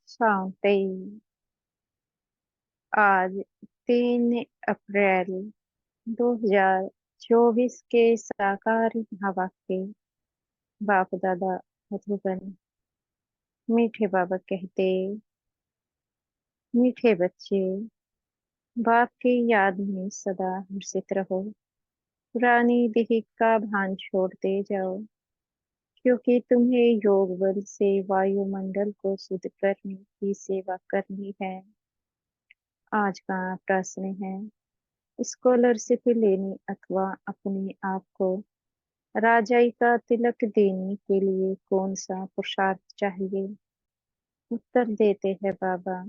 शांति। आज 3 अप्रैल 2024 के साकार हवा के बाप दादा मधुबन। मीठे बाबा कहते, मीठे बच्चे, बाप की याद में सदा हर्षित रहो। पुरानी देह का भान छोड़ते जाओ, क्योंकि तुम्हें योग बल से वायुमंडल को शुद्ध करने की सेवा करनी है। आज का प्रश्न है, स्कॉलरशिप लेने अथवा अपने आप को राजाई का तिलक देने के लिए कौन सा पुरुषार्थ चाहिए? उत्तर देते हैं बाबा,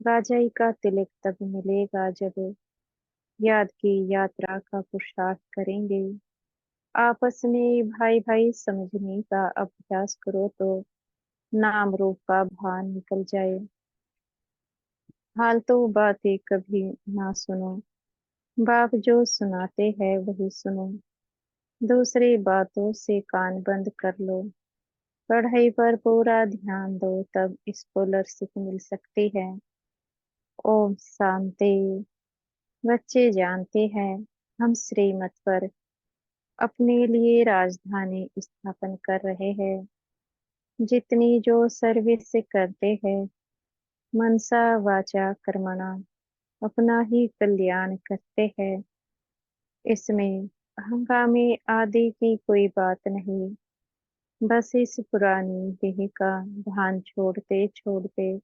राजाई का तिलक तब मिलेगा जब याद की यात्रा का पुरुषार्थ करेंगे। आपस में भाई भाई समझने का अभ्यास करो तो नाम रूप का भान निकल जाए। फालतू बातें कभी ना सुनो, बाप जो सुनाते हैं वही सुनो। दूसरी बातों से कान बंद कर लो। पढ़ाई पर पूरा ध्यान दो, तब स्कॉलरशिप मिल सकती है। ओम शांति। बच्चे जानते हैं, हम श्रीमत पर अपने लिए राजधानी स्थापन कर रहे हैं। जितनी जो सर्विस से करते हैं, मनसा वाचा कर्मणा, अपना ही कल्याण करते हैं। इसमें हंगामे आदि की कोई बात नहीं। बस इस पुरानी देह का भान छोड़ते छोड़ते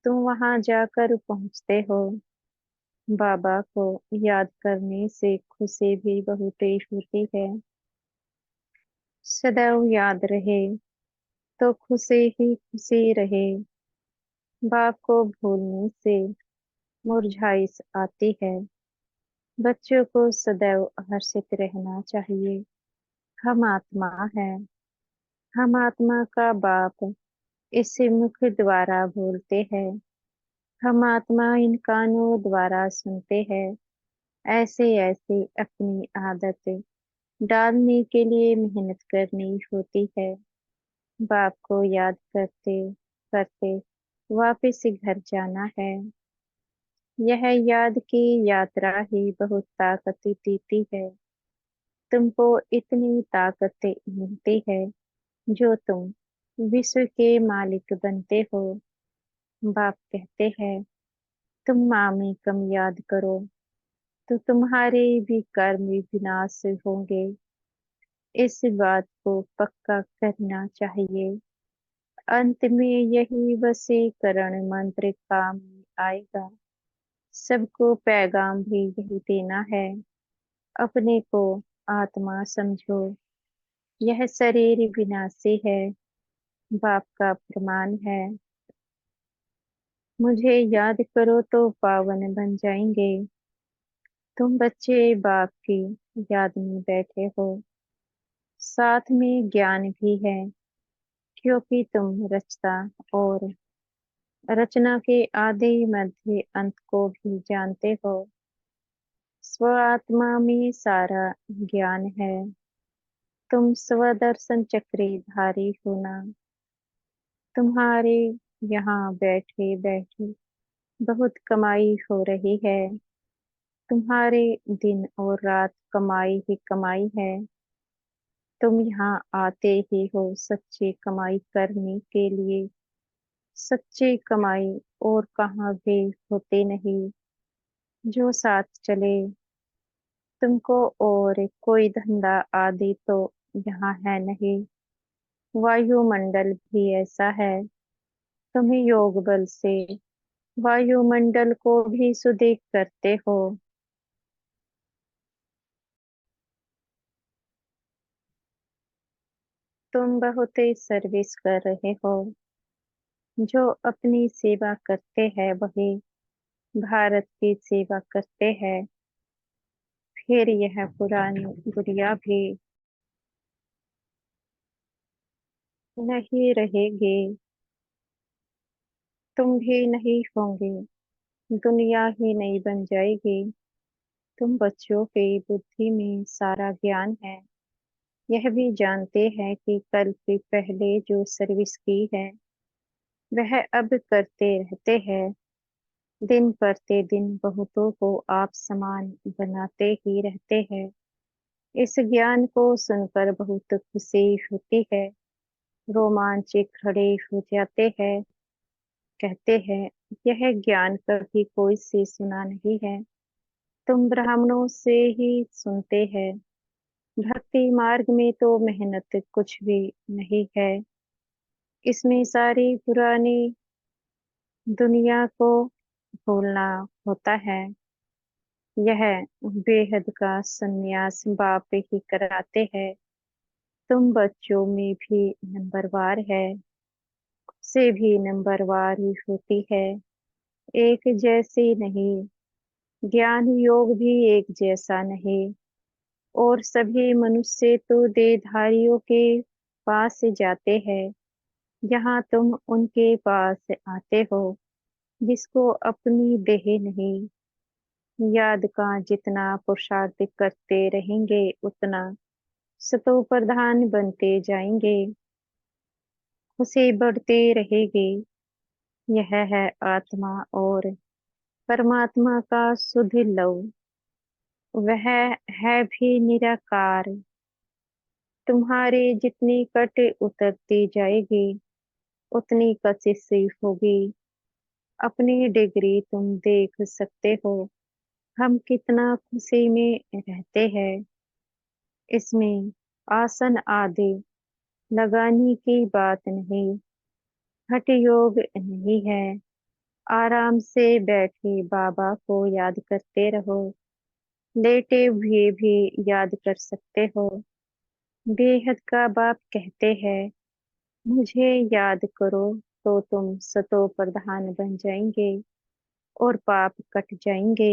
तुम वहां जाकर पहुंचते हो। बाबा को याद करने से खुशी भी बहुत होती है। सदैव याद रहे तो खुशी ही खुशी रहे। बाप को भूलने से मुरझाइश आती है। बच्चों को सदैव हर्षित रहना चाहिए। हम आत्मा है। हम आत्मा का बाप इसे मुख द्वारा बोलते हैं। हम आत्मा इन कानों द्वारा सुनते हैं। ऐसे ऐसे अपनी आदत डालने के लिए मेहनत करनी होती है। बाप को याद करते करते वापस घर जाना है। यह याद की यात्रा ही बहुत ताकत देती है। तुमको इतनी ताकत मिलती है जो तुम विश्व के मालिक बनते हो। बाप कहते हैं, तुम मामी कम याद करो तो तुम्हारे भी कर्म विनाश होंगे। इस बात को पक्का करना चाहिए। अंत में यही वशीकरण मंत्र काम में आएगा। सबको पैगाम भी यही देना है। अपने को आत्मा समझो। यह शरीर विनाशी है। बाप का प्रमाण है। मुझे याद करो तो पावन बन जाएंगे। तुम बच्चे बाप की याद में बैठे हो। साथ में ज्ञान भी है, क्योंकि तुम रचता और रचना के आदि मध्य अंत को भी जानते हो। स्व आत्मा में सारा ज्ञान है। तुम स्वदर्शन चक्रधारी होना। तुम्हारे यहाँ बैठे बैठे बहुत कमाई हो रही है। तुम्हारे दिन और रात कमाई ही कमाई है। तुम यहाँ आते ही हो सच्ची कमाई करने के लिए। सच्ची कमाई और कहाँ भी होती नहीं। जो साथ चले तुमको, और कोई धंधा आदि तो यहाँ है नहीं। वायुमंडल भी ऐसा है। तुम्हें योग बल से वायुमंडल को भी शुद्ध करते हो। तुम बहुत ही सर्विस कर रहे हो। जो अपनी सेवा करते हैं वही भारत की सेवा करते हैं। फिर यह पुरानी गुड़िया भी नहीं रहेगी। तुम भी नहीं होंगे। दुनिया ही नहीं बन जाएगी। तुम बच्चों की बुद्धि में सारा ज्ञान है। यह भी जानते हैं कि कल की पहले जो सर्विस की है वह अब करते रहते हैं। दिन करते दिन बहुतों को आप समान बनाते ही रहते हैं। इस ज्ञान को सुनकर बहुत खुशी होती है। रोमांच खड़े हो जाते हैं। कहते हैं, यह ज्ञान कभी कोई से सुना नहीं है। तुम ब्राह्मणों से ही सुनते हैं। भक्ति मार्ग में तो मेहनत कुछ भी नहीं है। इसमें सारी पुरानी दुनिया को भूलना होता है। यह बेहद का संन्यास बाप ही कराते हैं। तुम बच्चों में भी नंबरवार है, से भी नंबरवार ही होती है। एक जैसी नहीं। ज्ञान योग भी एक जैसा नहीं। और सभी मनुष्य तो देहधारियों के पास जाते हैं। यहाँ तुम उनके पास आते हो जिसको अपनी देह नहीं। याद का जितना पुरुषार्थ करते रहेंगे उतना सतो प्रधान बनते जाएंगे। खुशी बढ़ती रहेगी। यह है आत्मा और परमात्मा का शुद्ध लव। वह है भी निराकार। तुम्हारी जितनी कट उतरती जाएगी उतनी कशिश होगी। अपनी डिग्री तुम देख सकते हो। हम कितना खुशी में रहते हैं। इसमें आसन आदि लगाने की बात नहीं। हठ योग नहीं है। आराम से बैठे बाबा को याद करते रहो। लेटे हुए भी याद कर सकते हो। बेहद का बाप कहते हैं, मुझे याद करो तो तुम सतो प्रधान बन जाएंगे और पाप कट जाएंगे।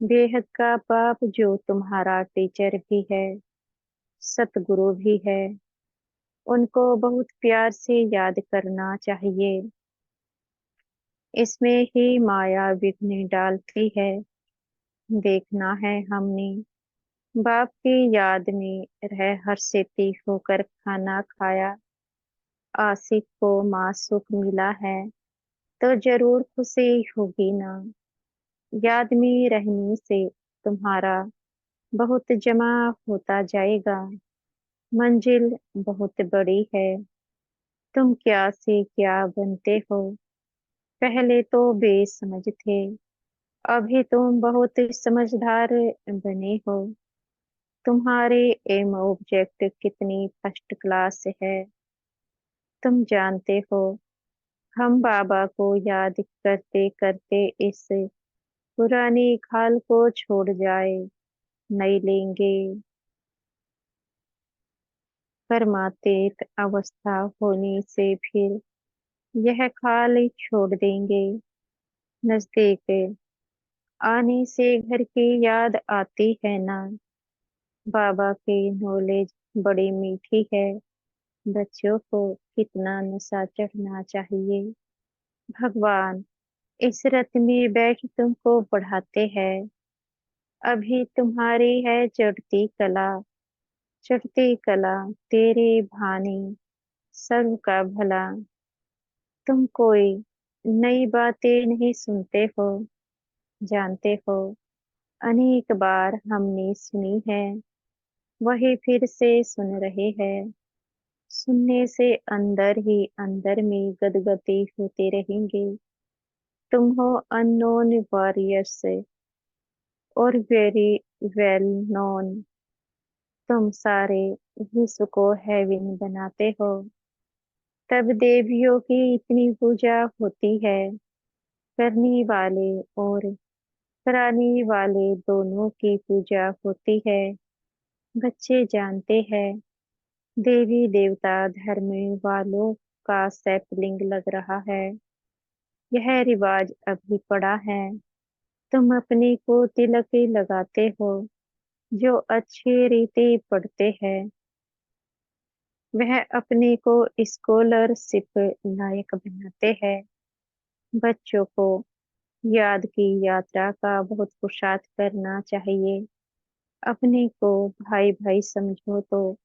बेहद का बाप जो तुम्हारा टीचर भी है, सतगुरु भी है, उनको बहुत प्यार से याद करना चाहिए। इसमें ही माया विघ्न डालती है। देखना है हमने बाप की याद में रह हर्षित होकर खाना खाया। आशिक को मासूक मिला है तो जरूर खुशी होगी ना। याद में रहने से तुम्हारा बहुत जमा होता जाएगा। मंजिल बहुत बड़ी है। तुम क्या से क्या बनते हो। पहले तो बेसमझ थे, अभी तुम बहुत समझदार बने हो। तुम्हारे एम ऑब्जेक्ट कितनी फर्स्ट क्लास है। तुम जानते हो, हम बाबा को याद करते करते इस पुरानी खाल को छोड़ जाए नहीं लेंगे। कर्मातीत अवस्था होने से फिर यह खाल छोड़ देंगे। नजदीक आने से घर की याद आती है ना। बाबा की नॉलेज बड़ी मीठी है। बच्चों को कितना नशा चढ़ना चाहिए। भगवान इस रथ में बैठ तुमको पढ़ाते हैं। अभी तुम्हारी है चढ़ती कला। चढ़ती कला तेरे भानी सर्व का भला। तुम कोई नई बातें नहीं सुनते हो। जानते हो, अनेक बार हमने सुनी है, वही फिर से सुन रहे हैं। सुनने से अंदर ही अंदर में गदगदी होते रहेंगे। तुम हो अननोन वॉरियर्स और वेरी वेल नोन। तुम सारे विश्व को हेवन बनाते हो। तब देवियों की इतनी पूजा होती है। करने वाले और कराने वाले दोनों की पूजा होती है। बच्चे जानते हैं, देवी देवता धर्म वालों का सैपलिंग लग रहा है। यह रिवाज अभी पड़ा है। तुम अपने को तिलक लगाते हो। जो अच्छी रीति पढ़ते हैं वह अपने को स्कॉलरशिप लायक बनाते हैं। बच्चों को याद की यात्रा का बहुत पुरुषार्थ करना चाहिए। अपने को भाई भाई समझो तो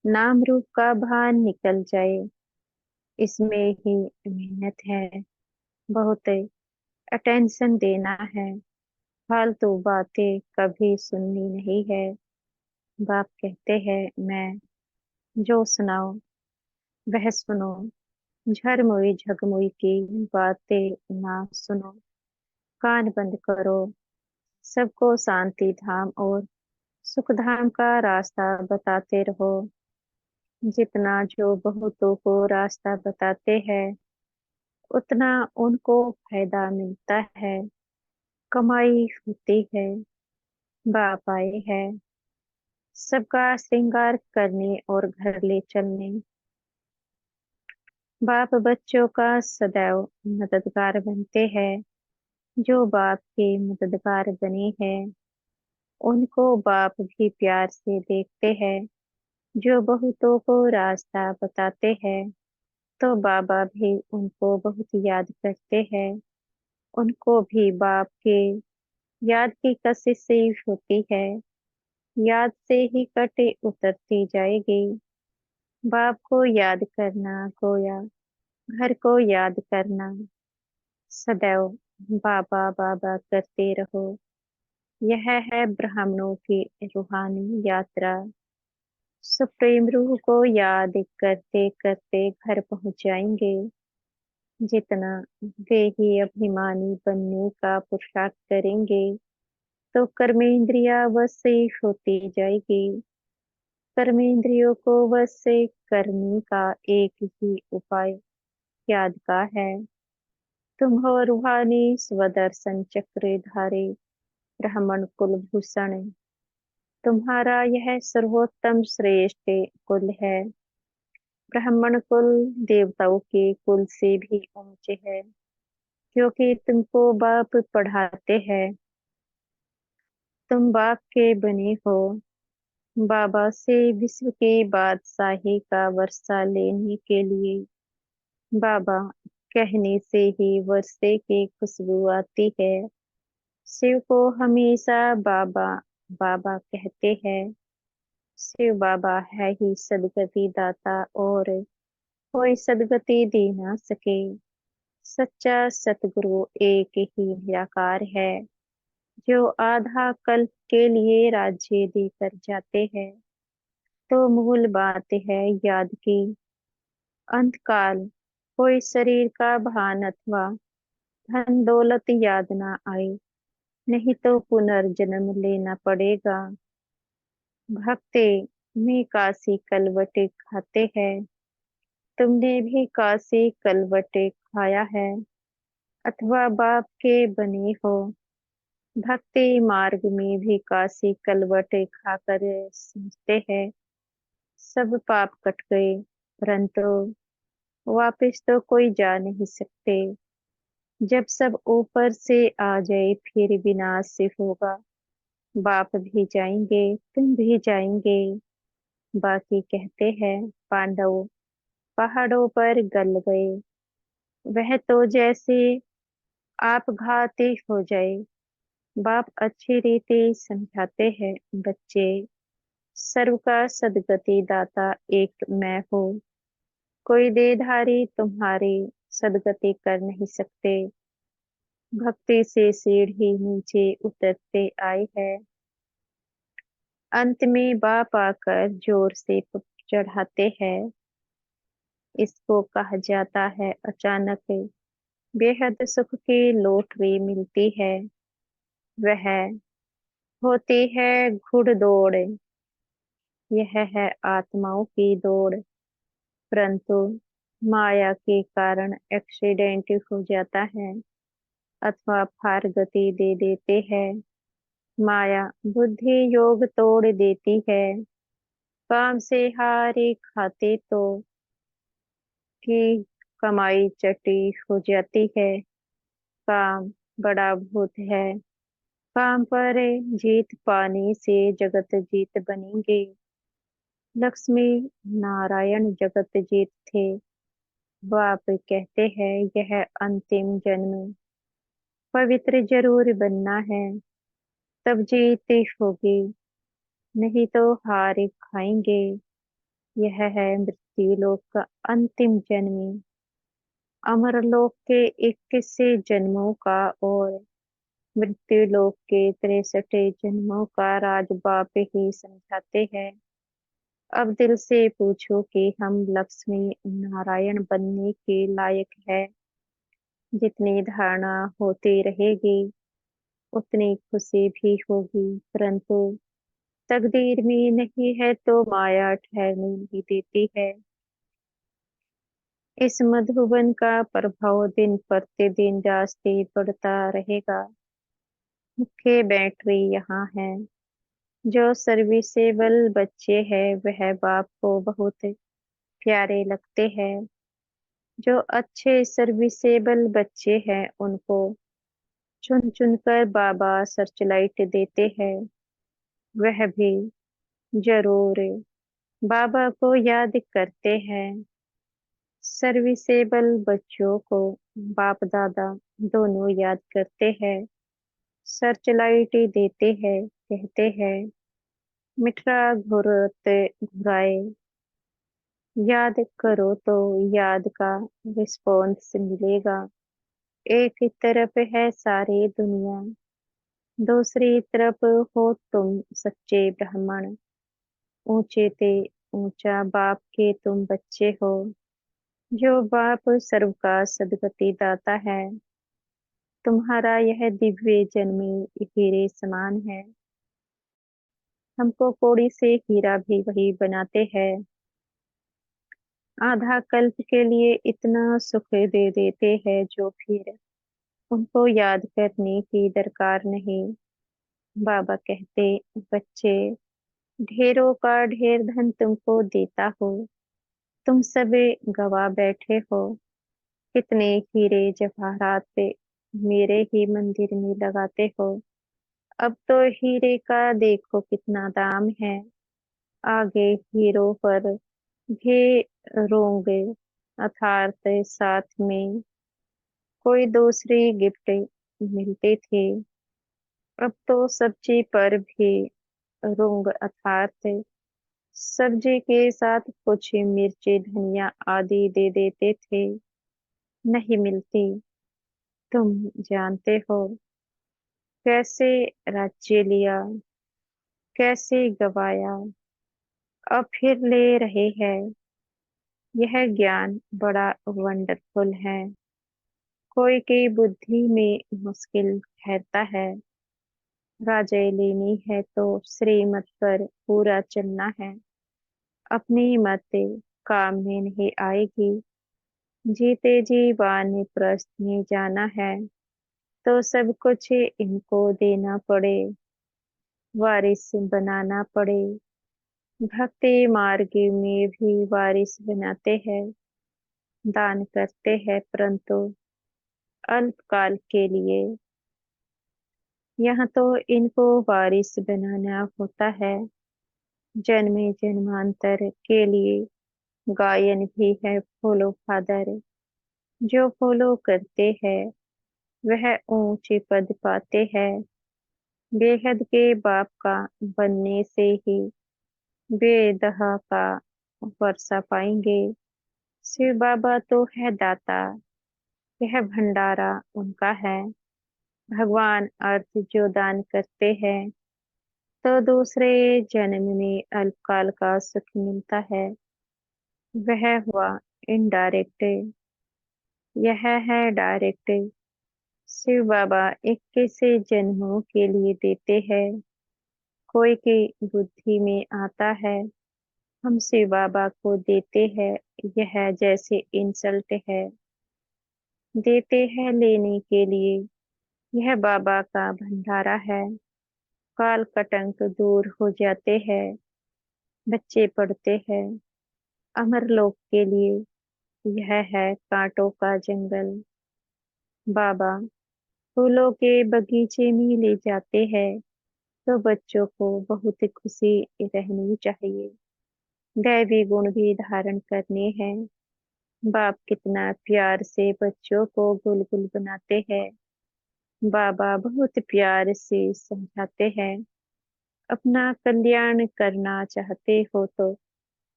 नाम रूप का भान निकल जाए। इसमें ही मेहनत है, बहुत अटेंशन देना है। फालतू बातें कभी सुननी नहीं है। बाप कहते हैं मैं जो सुनाऊं वह सुनो। झरमुई झगमुई की बातें ना सुनो। कान बंद करो। सबको शांति धाम और सुख धाम का रास्ता बताते रहो। जितना जो बहुतों को रास्ता बताते हैं उतना उनको फायदा मिलता है, कमाई होती है। बाप आए हैं सबका श्रृंगार करने और घर ले चलने। बाप बच्चों का सदैव मददगार बनते हैं। जो बाप के मददगार बने हैं उनको बाप भी प्यार से देखते हैं। जो बहुतों को रास्ता बताते हैं तो बाबा भी उनको बहुत याद करते हैं। उनको भी बाप के याद की कशिश से होती है। याद से ही कटे उतरती जाएगी। बाप को याद करना गोया घर को याद करना। सदैव बाबा बाबा करते रहो। यह है ब्राह्मणों की रूहानी यात्रा। सुप्रीम रूह को याद करते करते घर पहुंच जाएंगे। जितना वे ही अभिमानी बनने का पुरुषार्थ करेंगे तो कर्मेंद्रिया वश से होती जाएगी। कर्मेंद्रियों को वश से करने का एक ही उपाय याद का है। तुम हो रूहानी स्वदर्शन चक्रधारी ब्राह्मण कुलभूषण। तुम्हारा यह सर्वोत्तम श्रेष्ठ कुल है। ब्राह्मण कुल देवताओं के कुल से भी ऊंचे है, क्योंकि तुमको बाप पढ़ाते हैं। तुम बाप के बने हो। बाबा से विश्व के बादशाही का वर्षा लेने के लिए बाबा कहने से ही वर्षे की खुशबू आती है। शिव को हमेशा बाबा बाबा कहते हैं। शिव बाबा है ही सदगति दाता और कोई सदगति दे ना सके। सच्चा सतगुरु एक ही निराकार है, जो आधा कल्प के लिए राज्य देकर जाते हैं। तो मूल बात है याद की। अंतकाल कोई शरीर का भान अथवा धन दौलत याद ना आए, नहीं तो पुनर्जन्म लेना पड़ेगा। भक्ते में काशी कलवटे खाते हैं। तुमने भी काशी कलवटे खाया है अथवा बाप के बने हो। भक्ति मार्ग में भी काशी कलवटे खाकर समझते हैं सब पाप कट गए, परंतु वापस तो कोई जा नहीं सकते। जब सब ऊपर से आ जाए फिर विनाश से होगा। बाप भी जाएंगे, तुम भी जाएंगे। बाकी कहते हैं पांडव पहाड़ों पर गल गए। वह तो जैसे आप घाती हो जाए। बाप अच्छी रीति समझाते हैं बच्चे। सर्व का सदगति दाता एक मैं हूँ। कोई देहधारी तुम्हारी सदगति कर नहीं सकते। भक्ति से सीढ़ी नीचे उतरते आए है। अंत में बाप आकर जोर से चढ़ाते हैं। इसको कहा जाता है अचानक बेहद सुख की लॉटरी मिलती है। वह होती है घुड़दौड़। यह है आत्माओं की दौड़, परंतु माया के कारण एक्सीडेंट हो जाता है अथवा फार गति दे देते हैं। माया बुद्धि योग तोड़ देती है। काम से हारे खाते तो की कमाई चटी हो जाती है। काम बड़ा भूत है। काम पर जीत पाने से जगत जीत बनेंगे। लक्ष्मी नारायण जगत जीत थे। बाप कहते हैं यह अंतिम जन्म पवित्र जरूर बनना है, तब जीत होगी, नहीं तो हार खाएंगे। यह है मृत्यु लोक का अंतिम जन्म। अमरलोक के 21 जन्मों का और मृत्युलोक के 63 जन्मों का राज बाप ही समझाते हैं। अब दिल से पूछो कि हम लक्ष्मी नारायण बनने के लायक है। जितनी धारणा होती रहेगी उतनी खुशी भी होगी, परंतु तकदीर में नहीं है तो माया ठहरने नहीं देती है। इस मधुबन का प्रभाव दिन प्रतिदिन जास्ती बढ़ता रहेगा। मुख्य बैटरी यहाँ है। जो सर्विसेबल बच्चे हैं वह बाप को बहुत प्यारे लगते हैं। जो अच्छे सर्विसेबल बच्चे हैं उनको चुन चुन कर बाबा सर्चलाइट देते हैं। वह भी जरूर बाबा को याद करते हैं। सर्विसेबल बच्चों को बाप दादा दोनों याद करते हैं। सर्चलाइट देते हैं, कहते हैं मिठरा घुरत घुराए। याद करो तो याद का रिस्पॉन्स मिलेगा। एक तरफ है सारी दुनिया, दूसरी तरफ हो तुम सच्चे ब्राह्मण। ऊंचे ते ऊंचा बाप के तुम बच्चे हो। जो बाप सर्व का सद्गति दाता है। तुम्हारा यह दिव्य जन्मी हीरे समान है। हमको कौड़ी से हीरा भी वही बनाते हैं। आधा कल्प के लिए इतना सुख दे देते हैं जो फिर उनको याद करने की दरकार नहीं। बाबा कहते, बच्चे ढेरों का ढेर धन तुमको देता हो, तुम सब गवा बैठे हो। कितने हीरे जवाहरात पे मेरे ही मंदिर में लगाते हो। अब तो हीरे का देखो कितना दाम है। आगे हीरो पर भी रोंगे अर्थात साथ में कोई दूसरी गिफ्ट मिलते थे। अब तो सब्जी पर भी रोंग अर्थात सब्जी के साथ कुछ मिर्ची धनिया आदि दे देते थे। नहीं मिलती। तुम जानते हो कैसे राज्य लिया, कैसे गवाया, अब फिर ले रहे हैं। यह ज्ञान बड़ा वंडरफुल है। कोई की बुद्धि में मुश्किल ठहरता है। राजे लेनी है तो श्रीमत पर पूरा चलना है। अपनी मत काम में नहीं आएगी। जीते जी वानप्रस्थ में जाना है तो सब कुछ इनको देना पड़े, वारिस बनाना पड़े। भक्ति मार्ग में भी वारिस बनाते हैं, दान करते हैं, परंतु अल्पकाल के लिए। यहाँ तो इनको वारिस बनाना होता है। जन्मे जन्मांतर के लिए गायन भी है फॉलो फादर। जो फॉलो करते हैं वह ऊंचे पद पाते हैं। बेहद के बाप का बनने से ही बेदहा का वर्षा पाएंगे। शिव बाबा तो है दाता, यह भंडारा उनका है। भगवान अर्थ जो दान करते हैं तो दूसरे जन्म में अल्पकाल का सुख मिलता है। वह हुआ इनडायरेक्ट, यह है डायरेक्ट। शिव बाबा 21 जन्मों के लिए देते हैं। कोई की बुद्धि में आता है हम शिव बाबा को देते हैं, यह जैसे इंसल्ट है। देते हैं लेने के लिए, यह बाबा का भंडारा है। काल कटंक दूर हो जाते हैं। बच्चे पढ़ते हैं अमरलोक के लिए। यह है कांटों का जंगल। बाबा फूलों के बगीचे में ले जाते हैं तो बच्चों को बहुत खुशी रहनी चाहिए। दैवी गुण भी धारण करने हैं। बाप कितना प्यार से बच्चों को गुलगुल बनाते हैं। बाबा बहुत प्यार से समझाते हैं। अपना कल्याण करना चाहते हो तो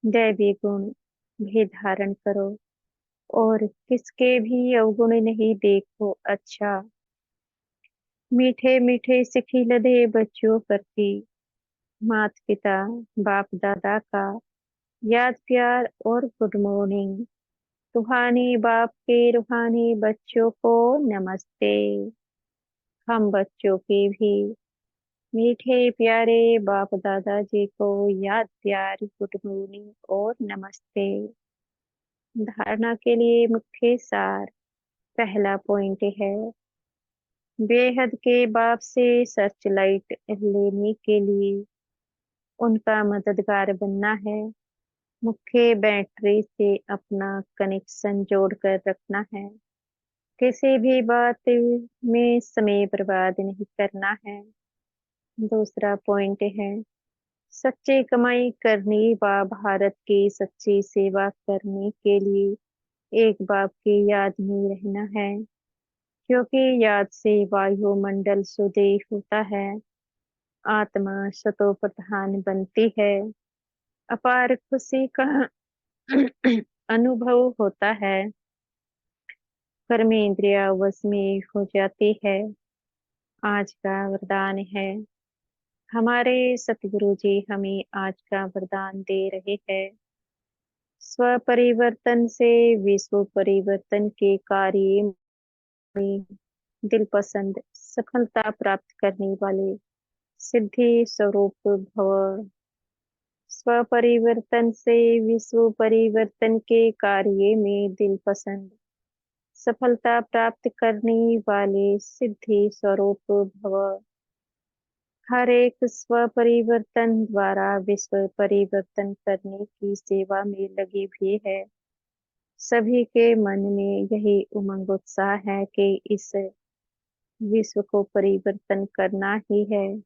दैवी गुण भी धारण करो। और किसके भी अवगुण नहीं देखो अच्छा। मीठे मीठे से खिलदे बच्चों प्रति मात पिता बाप दादा का याद प्यार और गुड मॉर्निंग। रूहानी बाप के रूहानी बच्चों को नमस्ते। हम बच्चों के भी मीठे प्यारे बाप दादा जी को याद प्यार गुड मॉर्निंग और नमस्ते। धारणा के लिए मुख्य सार। पहला पॉइंट है बेहद के बाप से सर्च लाइट लेने के लिए उनका मददगार बनना है। मुख्य बैटरी से अपना कनेक्शन जोड़कर रखना है। किसी भी बात में समय बर्बाद नहीं करना है। दूसरा पॉइंट है सच्ची कमाई करनी व भारत की सच्ची सेवा करने के लिए एक बाप की याद में रहना है, क्योंकि याद से वायुमंडल सुदेह होता है, आत्मा सतो प्रधान बनती है, अपार खुशी का अनुभव होता है, कर्मेंद्रिया वश में हो जाती है। आज का वरदान है हमारे सतगुरु जी हमें आज का वरदान दे रहे हैं। स्व परिवर्तन से विश्व परिवर्तन के कार्य में दिल पसंद सफलता प्राप्त करने वाले सिद्धि स्वरूप भव। स्व परिवर्तन से विश्व परिवर्तन के कार्य में दिल पसंद सफलता प्राप्त करने वाले सिद्धि स्वरूप भव। हर एक स्व परिवर्तन द्वारा विश्व परिवर्तन करने की सेवा में लगे हुए है। सभी के मन में यही उमंग उत्साह है कि इस विश्व को परिवर्तन करना ही है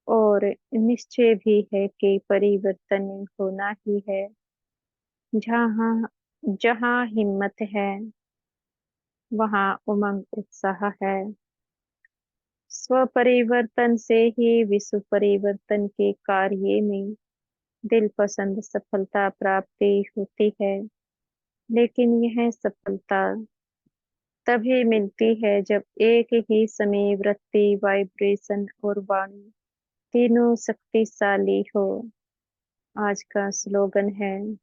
और निश्चय भी है कि परिवर्तन होना ही है। जहाँ जहाँ हिम्मत है वहाँ उमंग उत्साह है। स्व परिवर्तन से ही विश्व परिवर्तन के कार्य में दिल पसंद सफलता प्राप्ति होती है। लेकिन यह सफलता तभी मिलती है जब एक ही समय वृत्ति वाइब्रेशन और वाणी तीनों शक्तिशाली हो। आज का स्लोगन है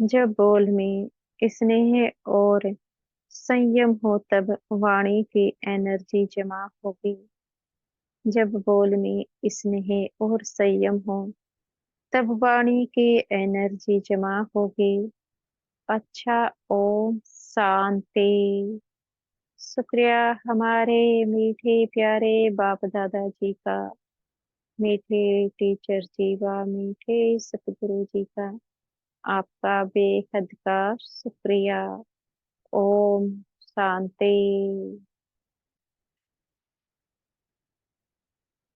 जब बोल में स्नेह और संयम हो तब वाणी की एनर्जी जमा होगी। जब बोल में स्नेह और संयम हो तब वाणी की एनर्जी जमा होगी। अच्छा, ओम शांति। शुक्रिया हमारे मीठे प्यारे बाप दादा जी का, मीठे टीचर जी व मीठे सतगुरु जी का। आपका बेहद का शुक्रिया। ओम शांति।